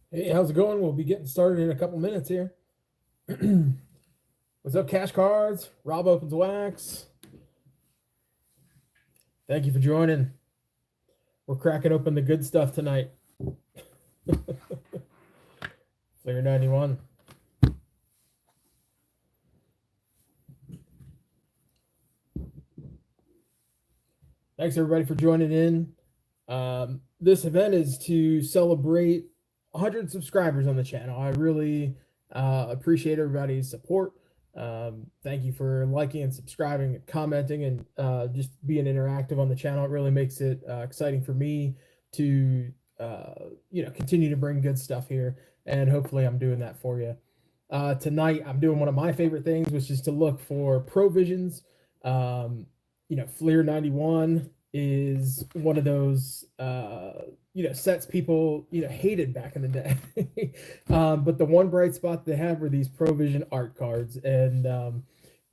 Hey, how's it going? We'll be getting started in a couple minutes here. What's up, Cash Cards? Rob opens wax. Thank you for joining. We're cracking open the good stuff tonight. Flair 91. Thanks everybody for joining in. This event is to celebrate 100 subscribers on the channel. I really appreciate everybody's support. Thank you for liking and subscribing and commenting and just being interactive on the channel. It really makes it exciting for me to continue to bring good stuff here, and hopefully I'm doing that for you. Tonight I'm doing one of my favorite things, which is to look for provisions. Fleer 91 is one of those sets people hated back in the day. But the one bright spot they have were these Provision art cards, and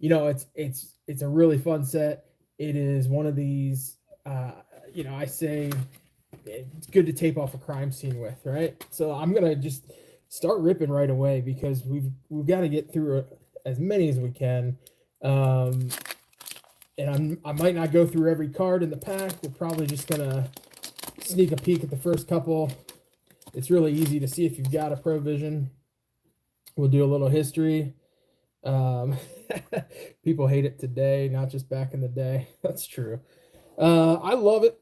it's a really fun set. It is one of these I say it's good to tape off a crime scene with, right? So I'm gonna just start ripping right away because we've got to get through as many as we can. And I might not go through every card in the pack. We're probably just gonna sneak a peek at the first couple. It's really easy to see if you've got a Provision. We'll do a little history. People hate it today, not just back in the day. That's true. I love it.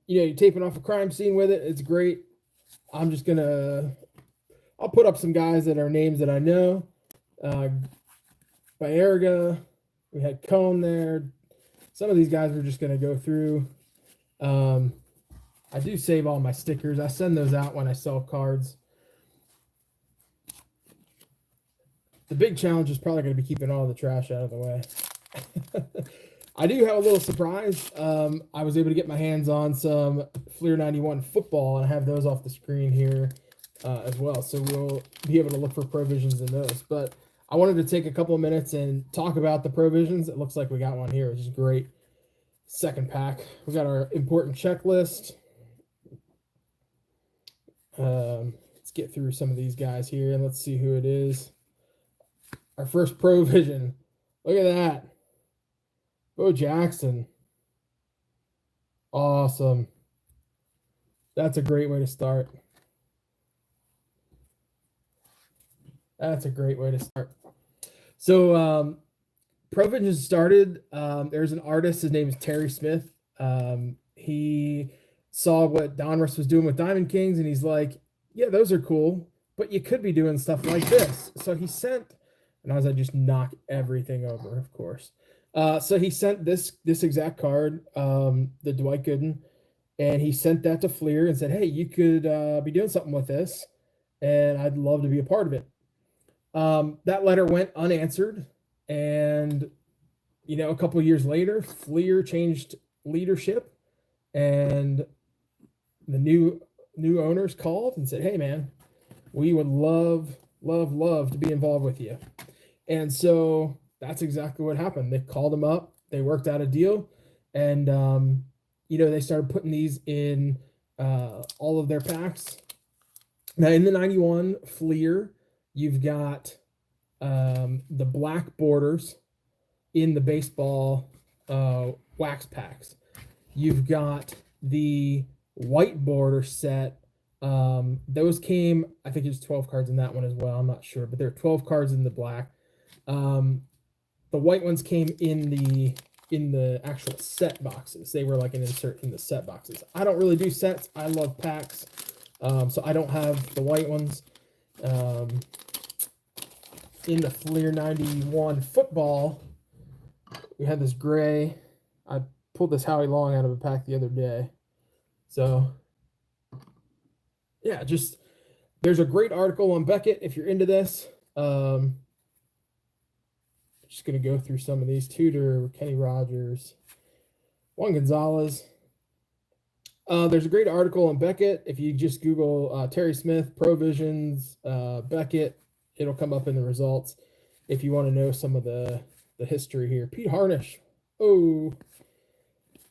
You're taping off a crime scene with it. It's great. I'll put up some guys that are names that I know. Baerga. We had Cone there. Some of these guys we're just going to go through. I do save all my stickers. I send those out when I sell cards. The big challenge is probably going to be keeping all the trash out of the way. I do have a little surprise. I was able to get my hands on some Fleer 91 football, and I have those off the screen here as well. So we'll be able to look for provisions in those. But I wanted to take a couple of minutes and talk about the provisions. It looks like we got one here, which is great. Second pack. We got our important checklist. Let's get through some of these guys here and let's see who it is. Our first provision. Look at that. Bojackson. Awesome. That's a great way to start. That's a great way to start. So provisions started. There's an artist. His name is Terry Smith. He saw what Donruss was doing with Diamond Kings, and he's like, yeah, those are cool, but you could be doing stuff like this. So he sent, and as I just knock everything over, of course. So he sent this exact card, the Dwight Gooden, and he sent that to Fleer and said, hey, you could be doing something with this, and I'd love to be a part of it. That letter went unanswered, and a couple of years later, Fleer changed leadership, and the new owners called and said, hey man, we would love to be involved with you. And so that's exactly what happened. They called him up, they worked out a deal, and they started putting these in all of their packs. Now in the 91 Fleer, you've got the black borders in the baseball wax packs. You've got the white border set. Those came, I think there's 12 cards in that one as well. I'm not sure, but there are 12 cards in the black. The white ones came in the actual set boxes. They were like an insert in the set boxes. I don't really do sets. I love packs. So I don't have the white ones. In the Fleer 91 football, we had this gray. I pulled this Howie Long out of a pack the other day. So, yeah, there's a great article on Beckett if you're into this. Just going to go through some of these. Tudor, Kenny Rogers, Juan Gonzalez. There's a great article on Beckett. If you just Google Terry Smith, Provisions, Beckett, it'll come up in the results if you want to know some of the history here. Pete Harnish. Oh,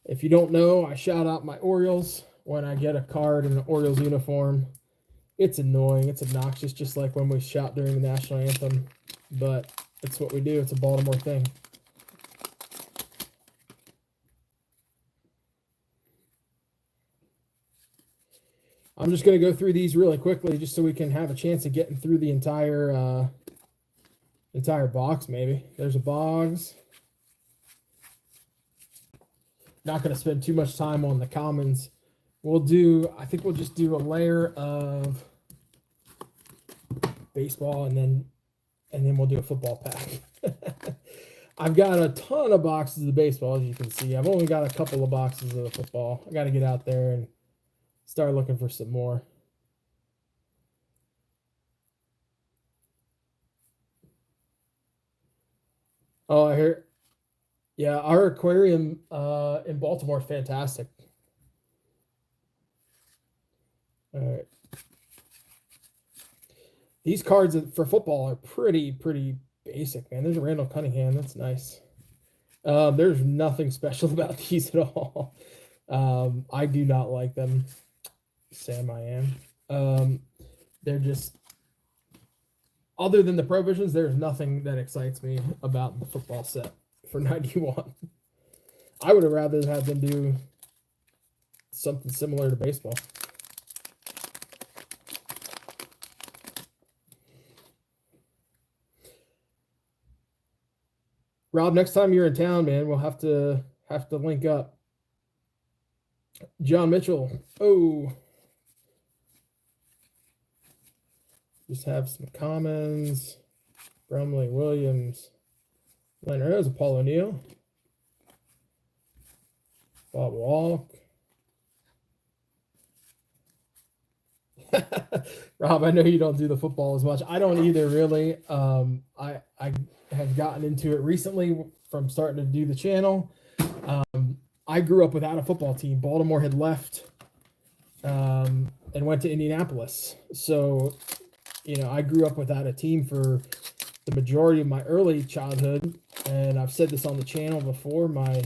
if you don't know, I shout out my Orioles when I get a card in an Orioles uniform. It's annoying. It's obnoxious, just like when we shout during the national anthem. But it's what we do. It's a Baltimore thing. I'm just going to go through these really quickly just so we can have a chance of getting through the entire box, maybe. There's a Boggs. Not going to spend too much time on the commons. I think we'll just do a layer of baseball and then we'll do a football pack. I've got a ton of boxes of baseball, as you can see. I've only got a couple of boxes of the football. I got to get out there and start looking for some more. Oh, I hear. Yeah, our aquarium in Baltimore is fantastic. All right. These cards for football are pretty basic, man. There's a Randall Cunningham. That's nice. There's nothing special about these at all. I do not like them. Sam, I am. They're just, other than the provisions, there's nothing that excites me about the football set for 91. I would have rather had them do something similar to baseball. Rob, next time you're in town, man, we'll have to link up. John Mitchell. Oh. Just have some commons. Brumley Williams. Leonard, there's a Paul O'Neill. Bob Walk. Rob, I know you don't do the football as much. I don't either, really. I have gotten into it recently from starting to do the channel. I grew up without a football team. Baltimore had left and went to Indianapolis. So, I grew up without a team for the majority of my early childhood, and I've said this on the channel before, my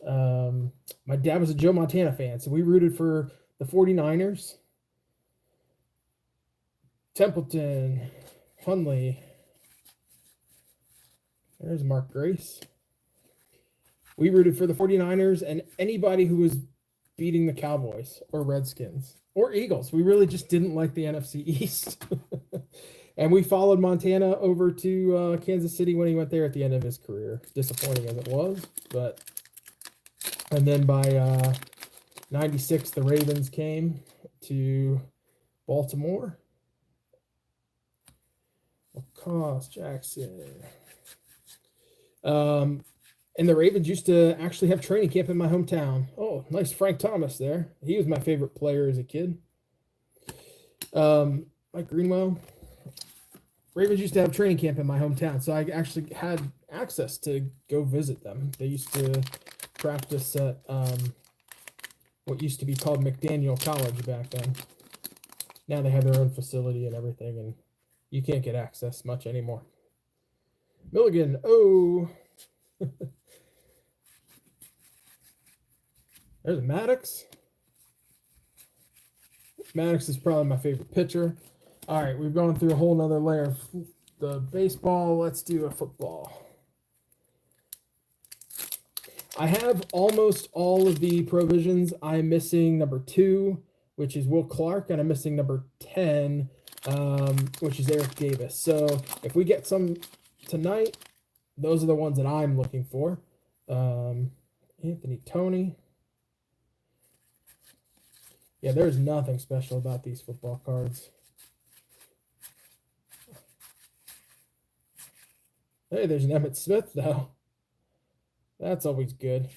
dad was a Joe Montana fan, so we rooted for the 49ers. Templeton, Hunley. There's Mark Grace. We rooted for the 49ers and anybody who was beating the Cowboys or Redskins or Eagles. We really just didn't like the NFC East. And we followed Montana over to Kansas City when he went there at the end of his career. Disappointing as it was, but and then by 96, the Ravens came to Baltimore. Jackson. And the Ravens used to actually have training camp in my hometown. Oh, nice Frank Thomas there. He was my favorite player as a kid. Mike Greenwell. Ravens used to have training camp in my hometown, so I actually had access to go visit them. They used to practice at what used to be called McDaniel College back then. Now they have their own facility and everything, and you can't get access much anymore. Milligan, oh. There's Maddox. Maddox is probably my favorite pitcher. All right, we've gone through a whole nother layer of the baseball. Let's do a football. I have almost all of the provisions. I'm missing number 2, which is Will Clark, and I'm missing number 10, which is Eric Davis. So if we get some tonight, those are the ones that I'm looking for. Anthony Tony. Yeah, there's nothing special about these football cards. Hey, there's an Emmitt Smith, though. That's always good.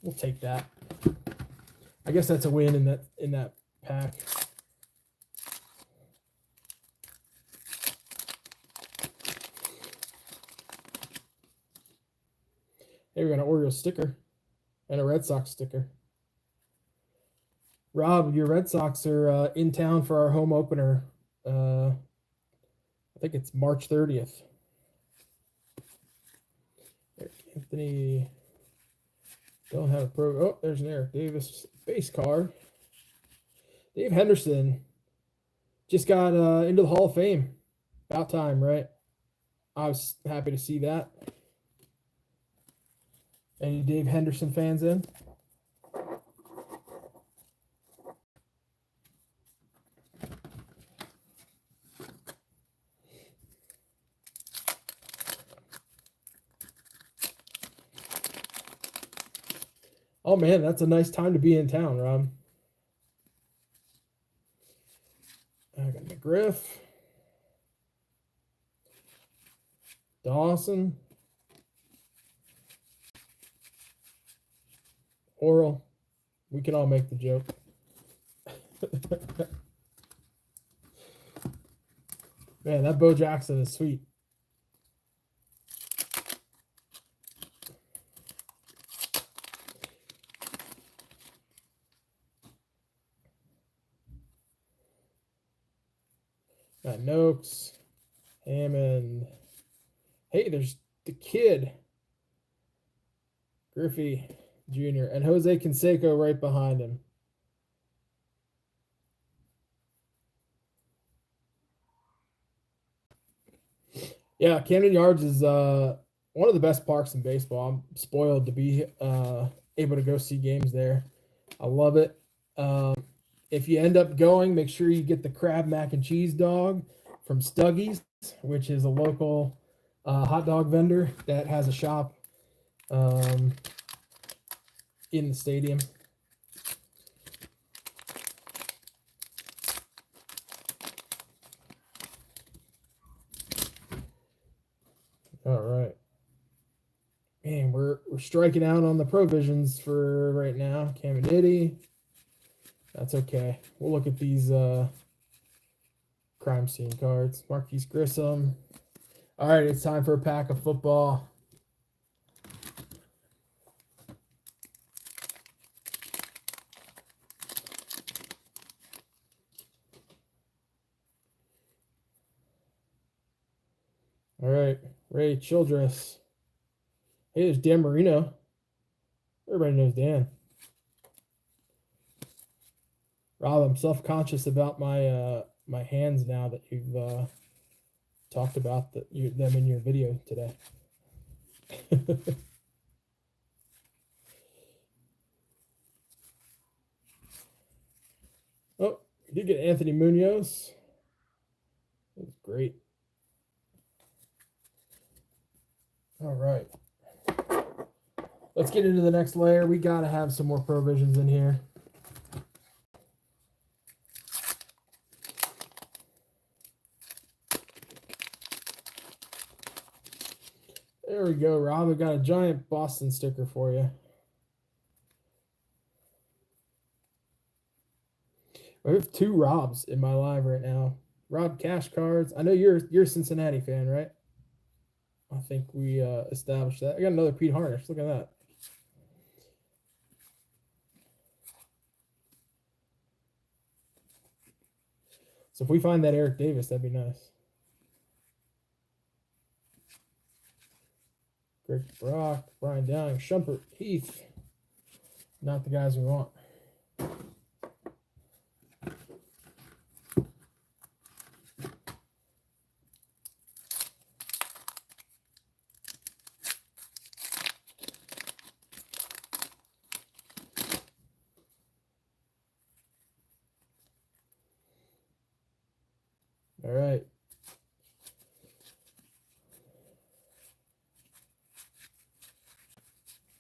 We'll take that. I guess that's a win in that pack. Hey, we got an Orioles sticker and a Red Sox sticker. Rob, your Red Sox are in town for our home opener. I think it's March 30th. Anthony. Don't have a pro. Oh, there's an Eric Davis base card. Dave Henderson just got into the Hall of Fame. About time, right? I was happy to see that. Any Dave Henderson fans in? Oh, man, that's a nice time to be in town, Rob. I got McGriff. Dawson. Oral. We can all make the joke. Man, that Bo Jackson is sweet. Got Noakes, Hammond. Hey, there's the kid, Griffey Jr. and Jose Canseco right behind him. Yeah, Camden Yards is one of the best parks in baseball. I'm spoiled to be able to go see games there. I love it. If you end up going, make sure you get the crab mac and cheese dog from Stuggy's, which is a local hot dog vendor that has a shop in the stadium. All right. Man, we're striking out on the provisions for right now. Caminiti. That's okay. We'll look at these crime scene cards. Marquise Grissom. All right, it's time for a pack of football. All right, Ray Childress. Hey, there's Dan Marino. Everybody knows Dan. Rob, I'm self-conscious about my my hands now that you've talked about them in your video today. Oh, you did get Anthony Munoz. That was great. All right. Let's get into the next layer. We got to have some more provisions in here. There we go, Rob. I got a giant Boston sticker for you. I have two Robs in my live right now. Rob Cash Cards. I know you're a Cincinnati fan, right? I think we established that. I got another Pete Harnish. Look at that. So if we find that Eric Davis, that'd be nice. Greg Brock, Brian Downing, Shumpert, Heath. Not the guys we want. All right.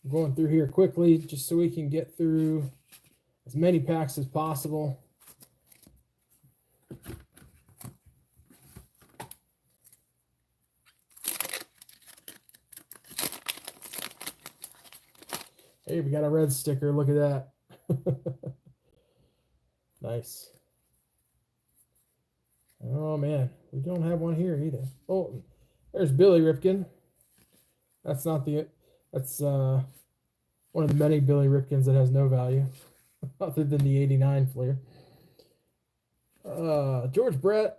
I'm going through here quickly just so we can get through as many packs as possible. Hey, we got a red sticker. Look at that. Nice. Oh, man. We don't have one here either. Oh, there's Billy Ripken. That's not the... That's one of the many Billy Ripkins that has no value other than the 89 Fleer. George Brett.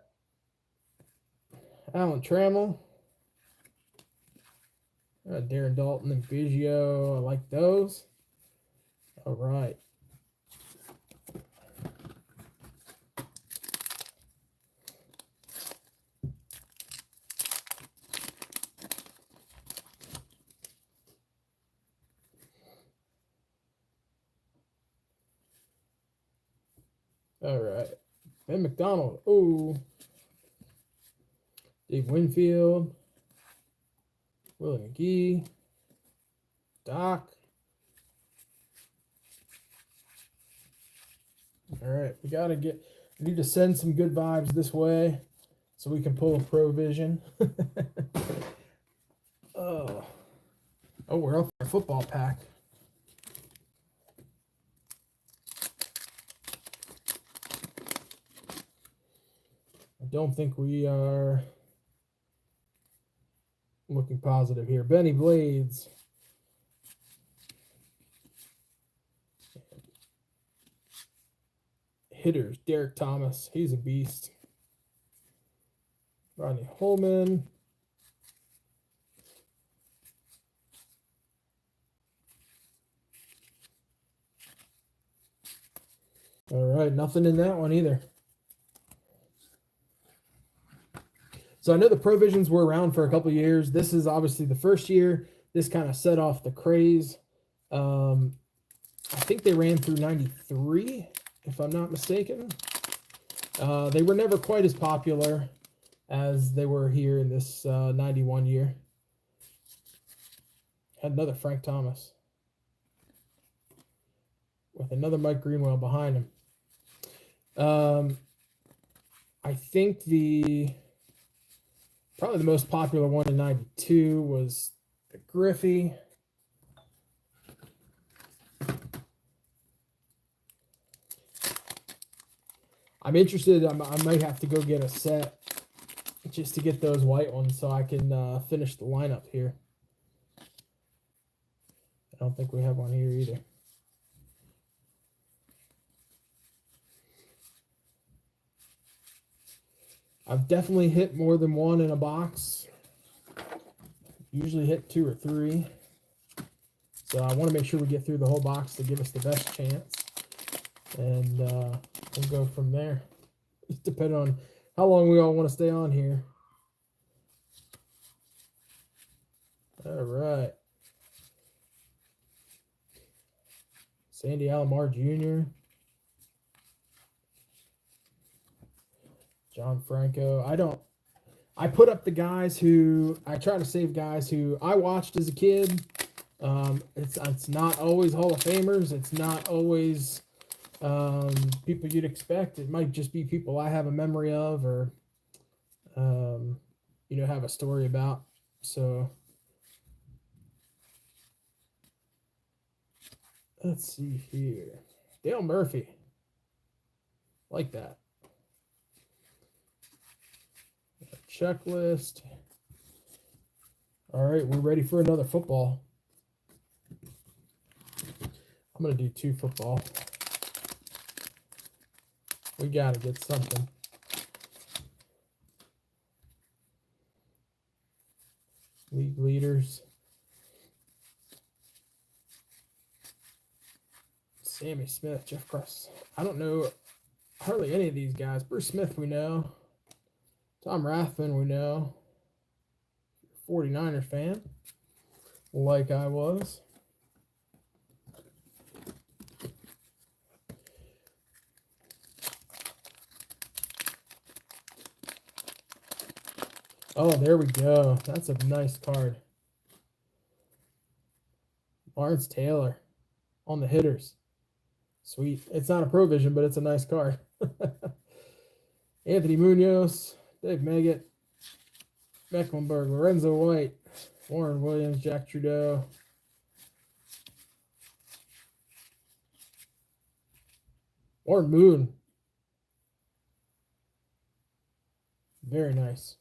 Alan Trammell. Darren Dalton and Biggio. I like those. All right. All right. Ben McDonald. Oh. Dave Winfield. Willie McGee. Doc. All right. We need to send some good vibes this way so we can pull a provision. Oh, we're up our football pack. I don't think we are looking positive here. Benny Blades. Hitters. Derek Thomas. He's a beast. Rodney Holman. All right. Nothing in that one either. So I know the provisions were around for a couple of years. This is obviously the first year. This kind of set off the craze. I think they ran through 93, if I'm not mistaken. They were never quite as popular as they were here in this 91 year. Had another Frank Thomas with another Mike Greenwell behind him. I think probably the most popular one in 92 was the Griffey. I'm interested. I might have to go get a set just to get those white ones so I can finish the lineup here. I don't think we have one here either. I've definitely hit more than one in a box. Usually hit 2 or 3. So I want to make sure we get through the whole box to give us the best chance. And we'll go from there. Depending on how long we all want to stay on here. All right. Sandy Alomar Jr. John Franco. I put up the guys who, I try to save guys who I watched as a kid. It's not always Hall of Famers. It's not always people you'd expect. It might just be people I have a memory of or, have a story about. So let's see here. Dale Murphy. Like that. Checklist. All right, we're ready for another football. I'm going to do 2 football. We got to get something. League leaders. Sammy Smith, Jeff Cross. I don't know hardly any of these guys. Bruce Smith we know. Tom Rathman we know. 49er fan. Like I was. Oh, there we go. That's a nice card. Lawrence Taylor on the hitters. Sweet. It's not a provision, but it's a nice card. Anthony Munoz, Dave Meggett, Mecklenburg, Lorenzo White, Warren Williams, Jack Trudeau. Warren Moon. Very nice.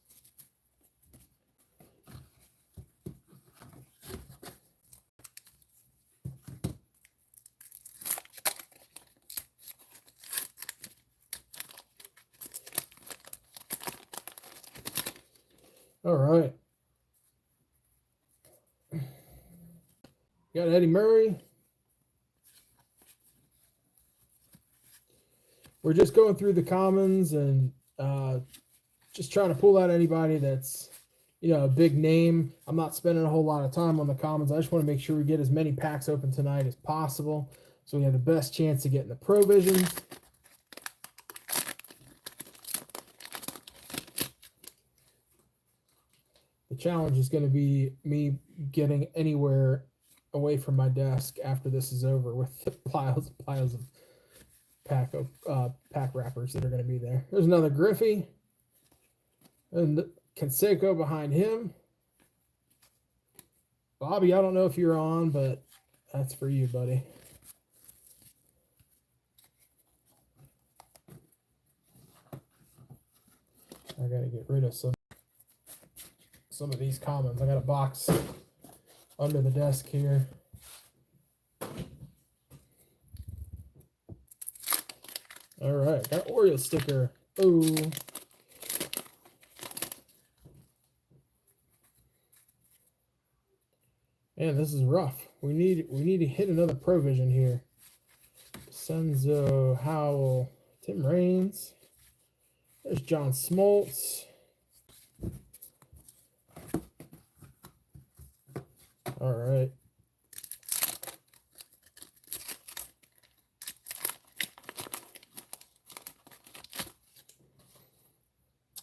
All right. Got Eddie Murray. We're just going through the commons and just trying to pull out anybody that's, a big name. I'm not spending a whole lot of time on the commons. I just want to make sure we get as many packs open tonight as possible so we have the best chance of getting the provisions. The challenge is going to be me getting anywhere away from my desk after this is over with piles of pack wrappers that are going to be there. There's another Griffey and Canseco behind him. Bobby, I don't know if you're on, but that's for you, buddy. I got to get rid of some of these commons. I got a box under the desk here. All right, got an Oreo sticker. Oh. Man, this is rough. We need to hit another provision here. Senzo, Howell, Tim Raines. There's John Smoltz. All right.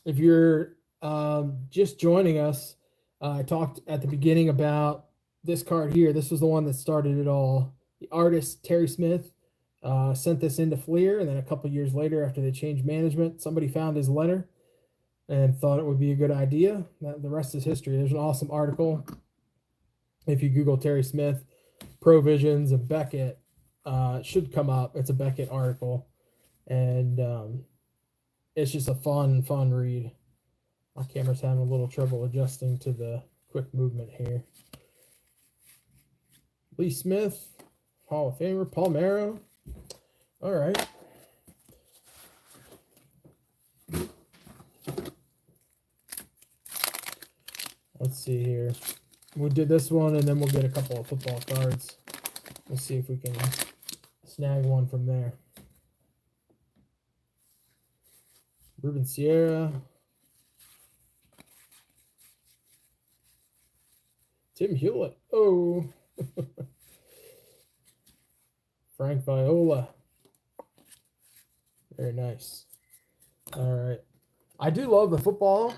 If you're just joining us, I talked at the beginning about this card here. This was the one that started it all. The artist, Terry Smith, sent this into Fleer, and then a couple years later, after they changed management, somebody found his letter and thought it would be a good idea. The rest is history. There's an awesome article. If you Google Terry Smith, Provisions, and Beckett, it should come up. It's a Beckett article, and it's just a fun read. My camera's having a little trouble adjusting to the quick movement here. Lee Smith, Hall of Famer, Palmero. All right. Let's see here. We did this one, and then we'll get a couple of football cards. We'll see if we can snag one from there. Ruben Sierra. Tim Hewlett. Oh. Frank Viola. Very nice. All right. I do love the football.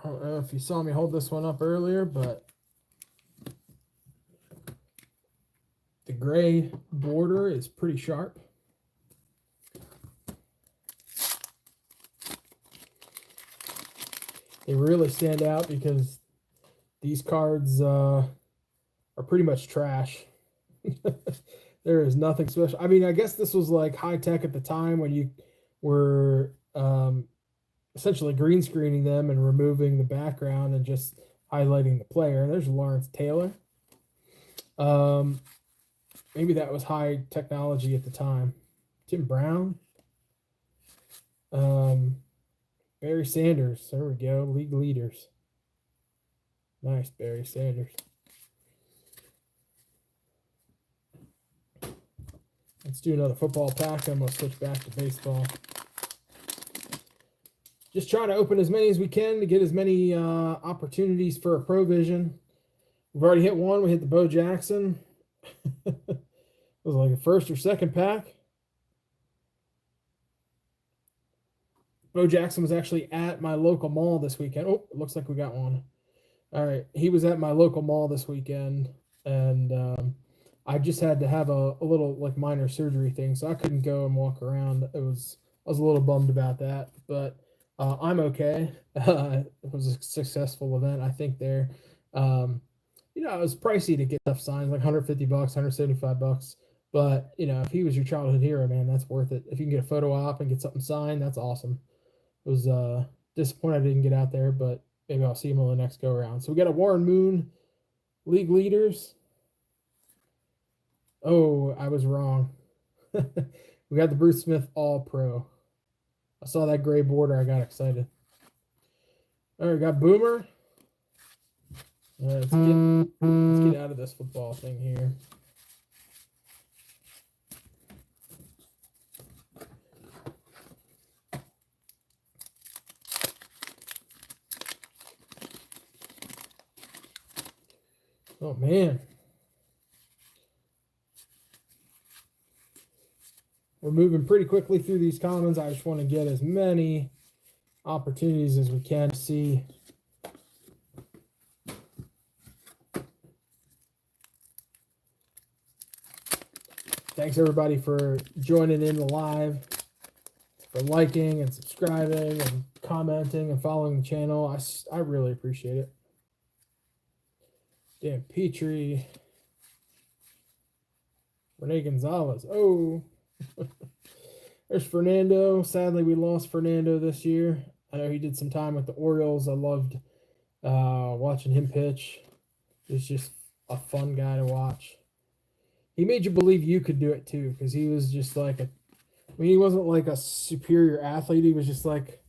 I don't know if you saw me hold this one up earlier, but the gray border is pretty sharp. They really stand out because these cards are pretty much trash. There is nothing special. I mean, I guess this was like high tech at the time when you were essentially green screening them and removing the background and just highlighting the player. There's Lawrence Taylor. Maybe that was high technology at the time. Tim Brown. Barry Sanders. There we go. League leaders. Nice, Barry Sanders. Let's do another football pack, and we'll switch back to baseball. Just trying to open as many as we can to get as many opportunities for a provision. We've already hit one. We hit the Bo Jackson. It was like a first or second pack. Bo Jackson was actually at my local mall this weekend. Oh, it looks like we got one. All right. He was at my local mall this weekend, and I just had to have a little like minor surgery thing, so I couldn't go and walk around. I was a little bummed about that, but I'm okay. It was a successful event, I think. There, it was pricey to get stuff signed, like $150, $175. But if he was your childhood hero, man, that's worth it. If you can get a photo op and get something signed, that's awesome. It was disappointed I didn't get out there, but maybe I'll see him on the next go around. So we got a Warren Moon, league leaders. Oh, I was wrong. We got the Bruce Smith All-Pro. I saw that gray border. I got excited. All right, got Boomer. All right, let's get out of this football thing here. Oh, man. We're moving pretty quickly through these commons. I just want to get as many opportunities as we can to see. Thanks, everybody, for joining in the live, for liking and subscribing and commenting and following the channel. I really appreciate it. Dan Petrie. Rene Gonzalez. Oh. There's Fernando. Sadly, we lost Fernando this year. I know he did some time with the Orioles. I loved watching him pitch. He's just a fun guy to watch. He made you believe you could do it too, because he was just like he wasn't like a superior athlete. He was just like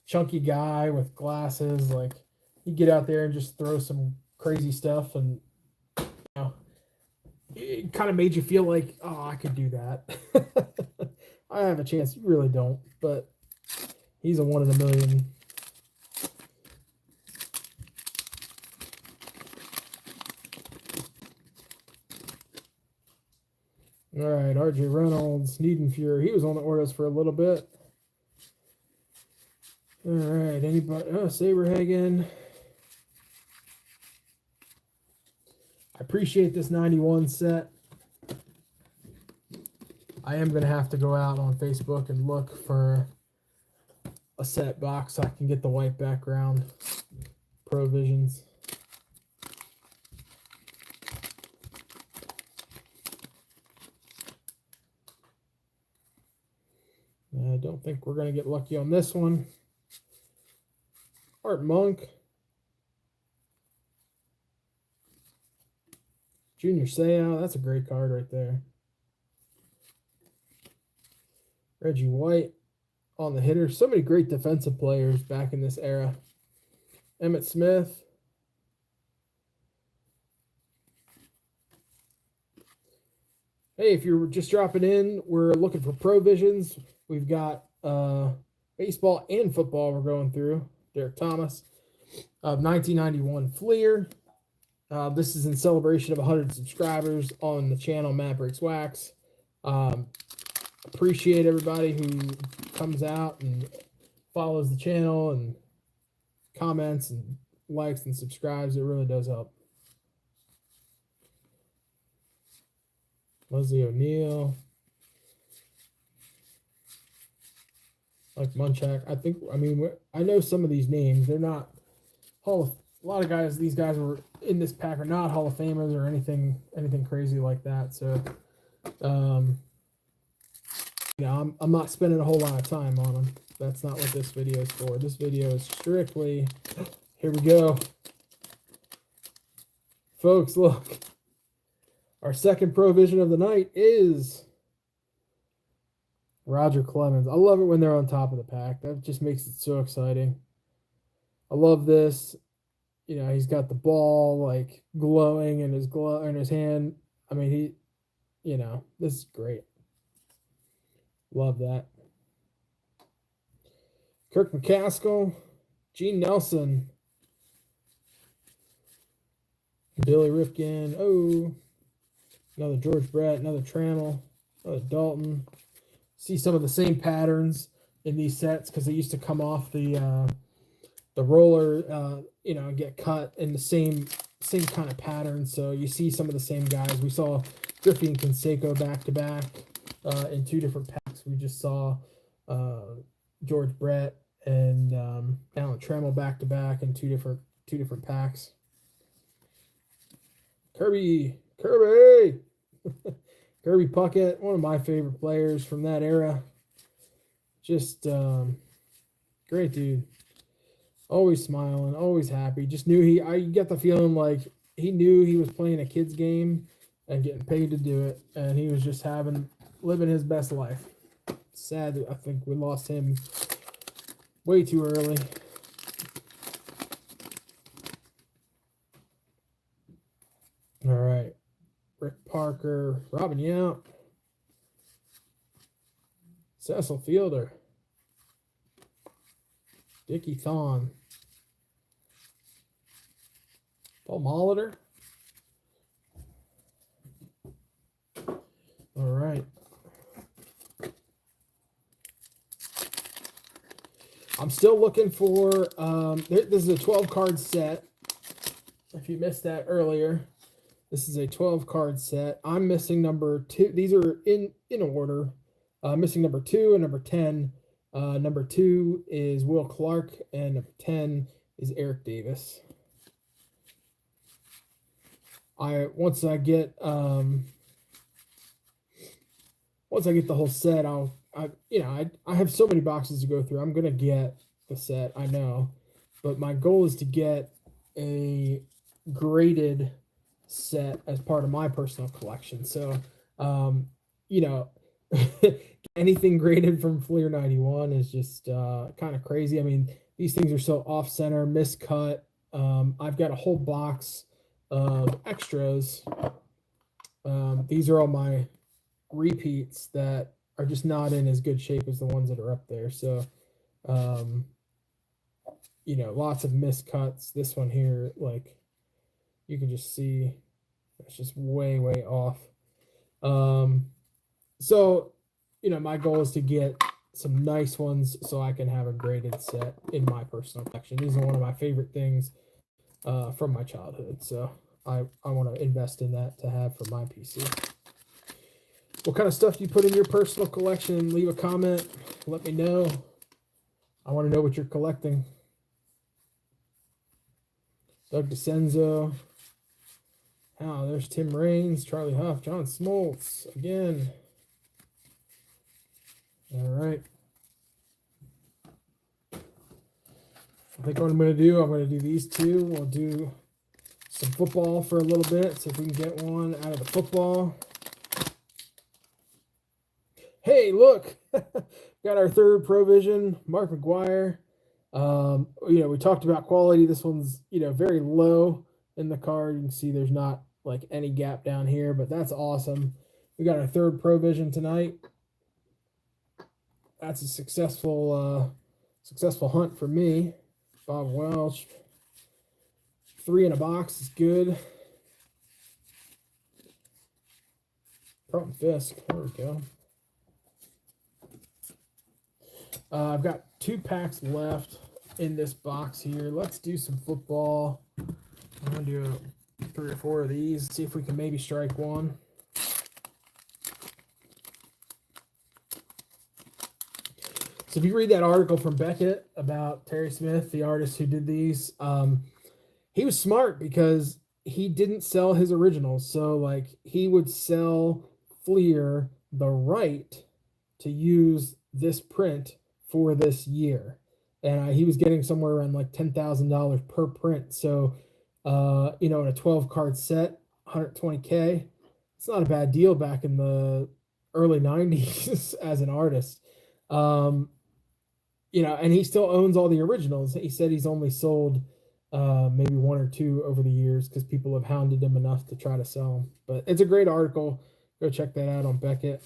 chunky guy with glasses. Like he'd get out there and just throw some crazy stuff, and it kind of made you feel like, oh, I could do that. I have a chance. You really don't, but he's a one in a million. All right, R.J. Reynolds, Niedenfuhr. He was on the Orioles for a little bit. All right, anybody? Oh, Saberhagen. I appreciate this 91 set. I am going to have to go out on Facebook and look for a set box so I can get the white background provisions. I don't think we're going to get lucky on this one. Art Monk. Junior Seau. That's a great card right there. Reggie White on the hitter. So many great defensive players back in this era. Emmitt Smith. Hey, if you're just dropping in, we're looking for provisions. We've got baseball and football we're going through. Derek Thomas of 1991 Fleer. This is in celebration of 100 subscribers on the channel MattBreaksWax. Appreciate everybody who comes out and follows the channel and comments and likes and subscribes. It really does help. Leslie O'Neill, like Munchak. I know some of these names. They're not a lot of guys. These guys were in this pack are not Hall of Famers or anything crazy like that. So, yeah, I'm not spending a whole lot of time on them. That's not what this video is for. This video is strictly. Here we go, folks. Look. Our second provision of the night is Roger Clemens. I love it when they're on top of the pack. That just makes it so exciting. I love this. You know, he's got the ball like glowing in his hand. I mean, this is great. Love that. Kirk McCaskill, Gene Nelson, Billy Rifkin. Oh. Another George Brett, another Trammell, another Dalton. See some of the same patterns in these sets because they used to come off the roller, and get cut in the same kind of pattern. So you see some of the same guys. We saw Griffey and Canseco back to back in two different packs. We just saw George Brett and Alan Trammell back to back in two different packs. Kirby. Kirby Puckett, one of my favorite players from that era. Just great dude. Always smiling, always happy. Just knew I get the feeling like he knew he was playing a kid's game and getting paid to do it. And he was just living his best life. Sad that I think we lost him way too early. All right. Rick Parker, Robin Yount, Cecil Fielder, Dickie Thon, Paul Molitor. All right. I'm still looking for, this is a 12-card set. If you missed that earlier. This is a 12-card set. I'm missing number 2. These are in order. Missing number 2 and number 10. Number 2 is Will Clark, and number 10 is Eric Davis. Once I get the whole set, I have so many boxes to go through. I'm gonna get the set, I know, but my goal is to get a graded set as part of my personal collection. So, anything graded from Fleer 91 is just kind of crazy. I mean, these things are so off center, miscut. I've got a whole box of extras. These are all my repeats that are just not in as good shape as the ones that are up there. So, lots of miscuts. This one here, like, you can just see it's just way off. So, my goal is to get some nice ones so I can have a graded set in my personal collection. These are one of my favorite things from my childhood. So I want to invest in that to have for my PC. What kind of stuff do you put in your personal collection? Leave a comment. Let me know. I want to know what you're collecting. Doug DeCenzo. Oh, there's Tim Raines, Charlie Huff, John Smoltz again. All right. I think what I'm going to do these two. We'll do some football for a little bit, see if we can get one out of the football. Hey, look, got our third provision, Mark McGwire. We talked about quality. This one's, very low in the card. You can see there's not like any gap down here, but that's awesome. We got our third Provision tonight. That's a successful hunt for me. Bob Welch. 3 in a box is good. Carlton Fisk. There we go. I've got 2 packs left in this box here. Let's do some football. I'm going to do 3 or 4 of these. See if we can maybe strike one. So if you read that article from Beckett about Terry Smith, the artist who did these, he was smart because he didn't sell his originals. So like he would sell Fleer the right to use this print for this year. And he was getting somewhere around like $10,000 per print. So, in a 12 card set, $120K, it's not a bad deal back in the early 90s as an artist. And he still owns all the originals. He said he's only sold maybe 1 or 2 over the years because people have hounded him enough to try to sell them. But it's a great article. Go check that out on Beckett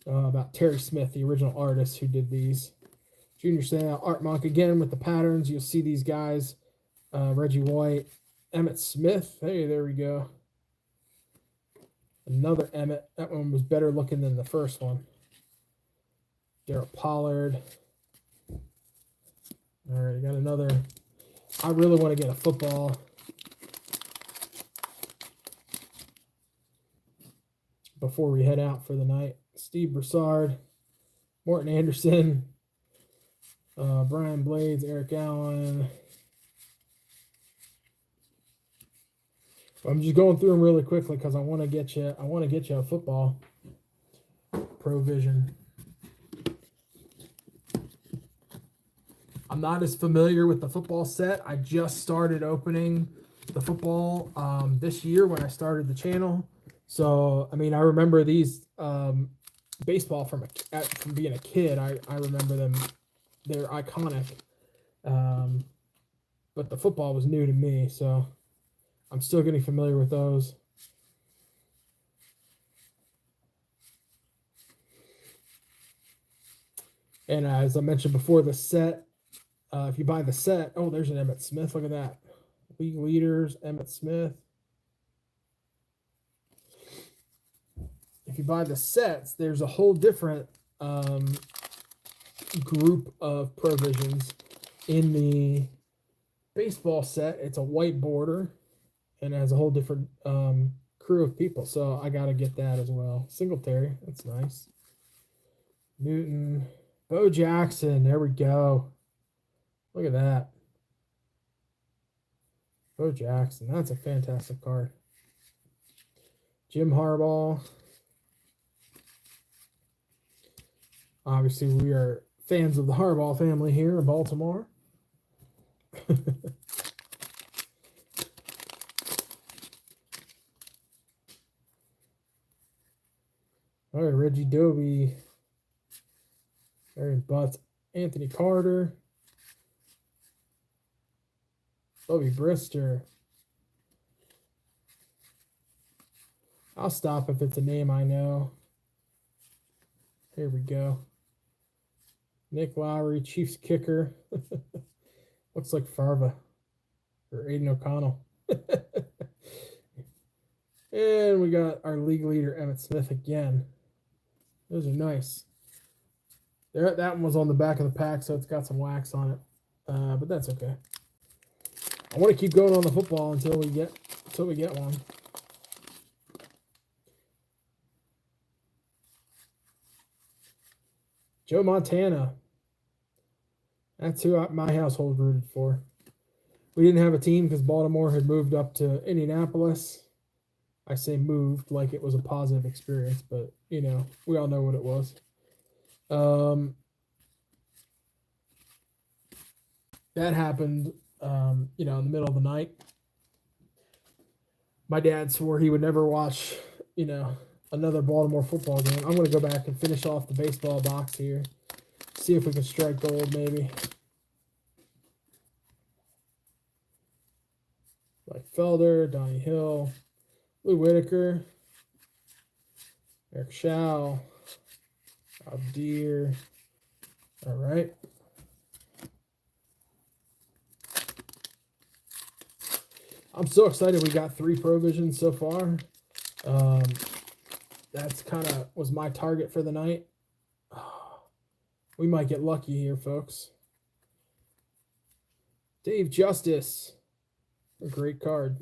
about Terry Smith, the original artist who did these. Junior Sale, Art Monk again with the patterns. You'll see these guys. Reggie White, Emmett Smith. Hey, there we go. Another Emmett. That one was better looking than the first one. Darryl Pollard. All right, got another. I really want to get a football. Before we head out for the night. Steve Broussard, Morton Anderson, Brian Blades, Eric Allen. I'm just going through them really quickly because I want to get you. I want to get you a football. Provision. I'm not as familiar with the football set. I just started opening the football this year when I started the channel. So, I mean, I remember these baseball from being a kid. I remember them. They're iconic. But the football was new to me, so I'm still getting familiar with those. And as I mentioned before, the set, if you buy the set, oh, there's an Emmett Smith. Look at that. League leaders, Emmett Smith. If you buy the sets, there's a whole different group of provisions. In the baseball set, it's a white border and it has a whole different crew of people. So I got to get that as well. Singletary, that's nice. Newton, Bo Jackson, there we go. Look at that. Bo Jackson, that's a fantastic card. Jim Harbaugh. Obviously, we are fans of the Harbaugh family here in Baltimore. All right, Reggie Doby. Aaron Butts. Anthony Carter. Bobby Brister. I'll stop if it's a name I know. Here we go. Nick Lowry, Chiefs kicker. Looks like Farva or Aiden O'Connell. And we got our league leader, Emmett Smith, again. Those are nice. That one was on the back of the pack, so it's got some wax on it. But that's okay. I want to keep going on the football until we get one. Joe Montana. That's who my household rooted for. We didn't have a team because Baltimore had moved up to Indianapolis. I say moved like it was a positive experience, but, we all know what it was. That happened, in the middle of the night. My dad swore he would never watch, another Baltimore football game. I'm going to go back and finish off the baseball box here. See if we can strike gold, maybe. Like Felder, Donnie Hill, Lou Whitaker. Eric Schau, Deer. All right. I'm so excited we got 3 provisions so far. That's kind of was my target for the night. We might get lucky here, folks. Dave Justice, a great card.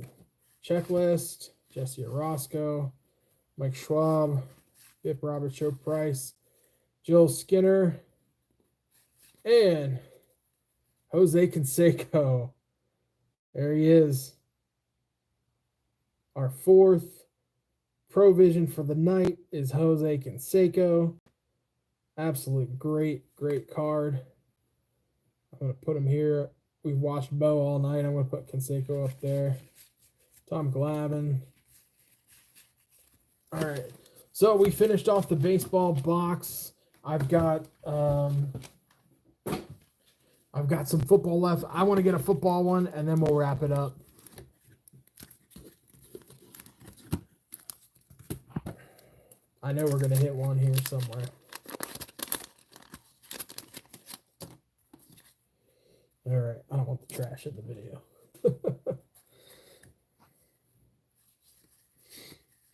Checklist, Jesse Orozco, Mike Schwab, Bip Robert Show Price, Joel Skinner, and Jose Canseco. There he is. Our 4th provision for the night is Jose Canseco. Absolute great card. I'm going to put him here. We've watched Bo all night. I'm going to put Canseco up there. Tom Glavine. All right. So we finished off the baseball box. I've got some football left. I want to get a football one, and then we'll wrap it up. I know we're going to hit one here somewhere. All right. I don't want the trash in the video.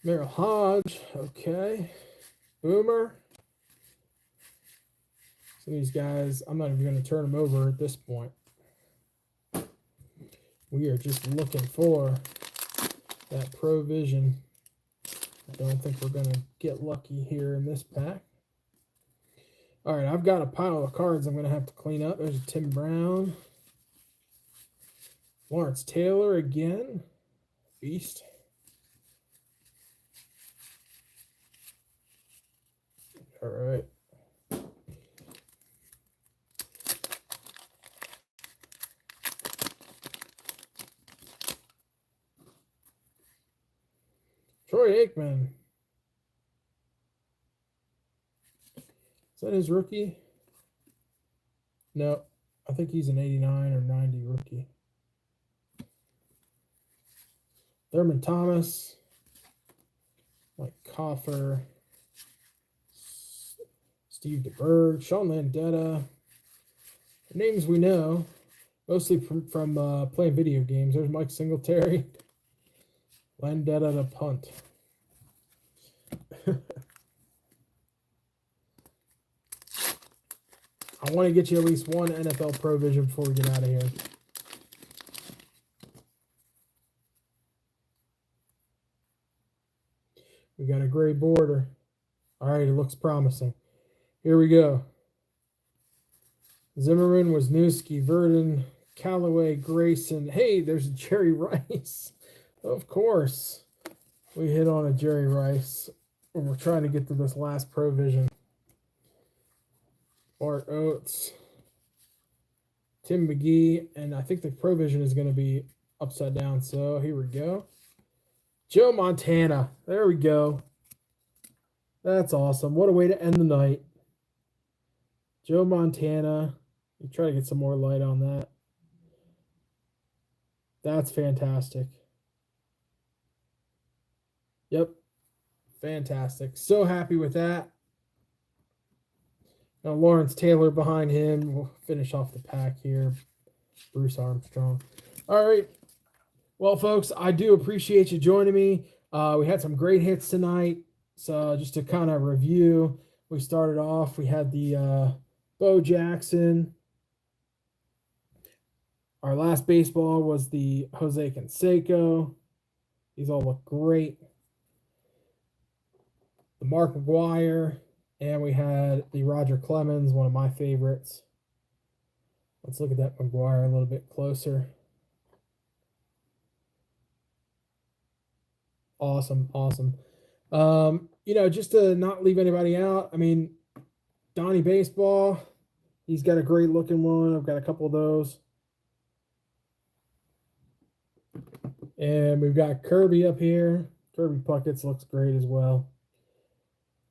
Merrill Hodge. Okay. Boomer. So these guys, I'm not even going to turn them over at this point. We are just looking for that provision. I don't think we're going to get lucky here in this pack. All right, I've got a pile of cards I'm going to have to clean up. There's a Tim Brown. Lawrence Taylor again. Beast. All right. Troy Aikman. Is that his rookie? No, I think he's an 89 or 90 rookie. Thurman Thomas, Mike Coffer, Steve DeBerg, Sean Landetta. Names we know, mostly from playing video games. There's Mike Singletary. Landetta the punt. I want to get you at least one NFL provision before we get out of here. We got a gray border. All right, it looks promising. Here we go. Zimmerman, Wisniewski, Verdon, Callaway, Grayson. Hey, there's Jerry Rice. Of course. We hit on a Jerry Rice when we're trying to get to this last provision. Bart Oates, Tim McGee, and I think the provision is going to be upside down. So here we go. Joe Montana. There we go. That's awesome. What a way to end the night. Joe Montana. You try to get some more light on that. That's fantastic. Yep. Fantastic. So happy with that. Now Lawrence Taylor behind him. We'll finish off the pack here. Bruce Armstrong. All right. Well, folks, I do appreciate you joining me. We had some great hits tonight. So just to kind of review, we started off, we had the Bo Jackson. Our last baseball was the Jose Canseco. These all look great. The Mark McGwire. And we had the Roger Clemens, one of my favorites. Let's look at that McGwire a little bit closer. Awesome, awesome. You know, just to not leave anybody out, I mean, Donnie Baseball, he's got a great looking one. I've got a couple of those. And we've got Kirby up here. Kirby Puckets looks great as well.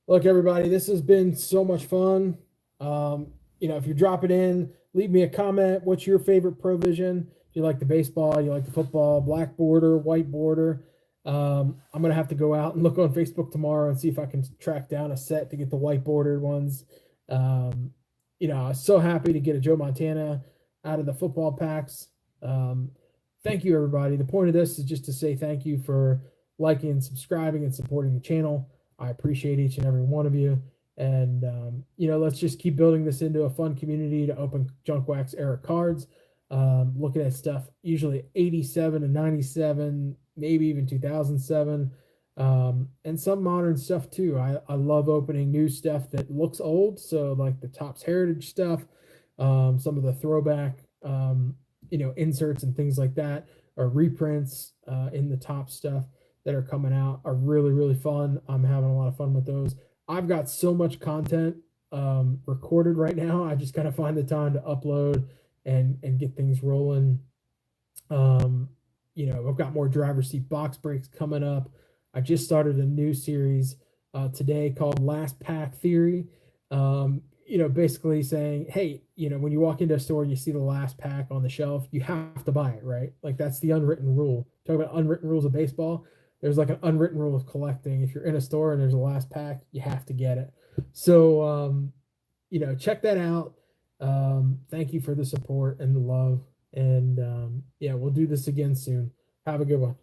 Look, everybody, this has been so much fun. You know, if you drop it in, leave me a comment. What's your favorite provision? Do you like the baseball? You like the football? Black border, white border? I'm gonna have to go out and look on Facebook tomorrow and see if I can track down a set to get the white bordered ones. Um, I was so happy to get a Joe Montana out of the football packs. Um, thank you, everybody. The point of this is just to say thank you for liking, subscribing, and supporting the channel. I appreciate each and every one of you. And let's just keep building this into a fun community to open junkwax era cards. Looking at stuff usually 87 and 97, maybe even 2007, and some modern stuff too. I love opening new stuff that looks old, so like the Topps Heritage stuff, some of the throwback inserts and things like that, or reprints in the top stuff that are coming out are really, really fun. I'm having a lot of fun with those. I've got so much content recorded right now. I just gotta find the time to upload and get things rolling. I've got more driver's seat box breaks coming up. I just started a new series today called Last Pack Theory. Basically saying, hey, when you walk into a store and you see the last pack on the shelf, you have to buy it, right? Like that's the unwritten rule. Talk about unwritten rules of baseball. There's like an unwritten rule of collecting. If you're in a store and there's a last pack, you have to get it. So, check that out. Thank you for the support and the love. And we'll do this again soon. Have a good one.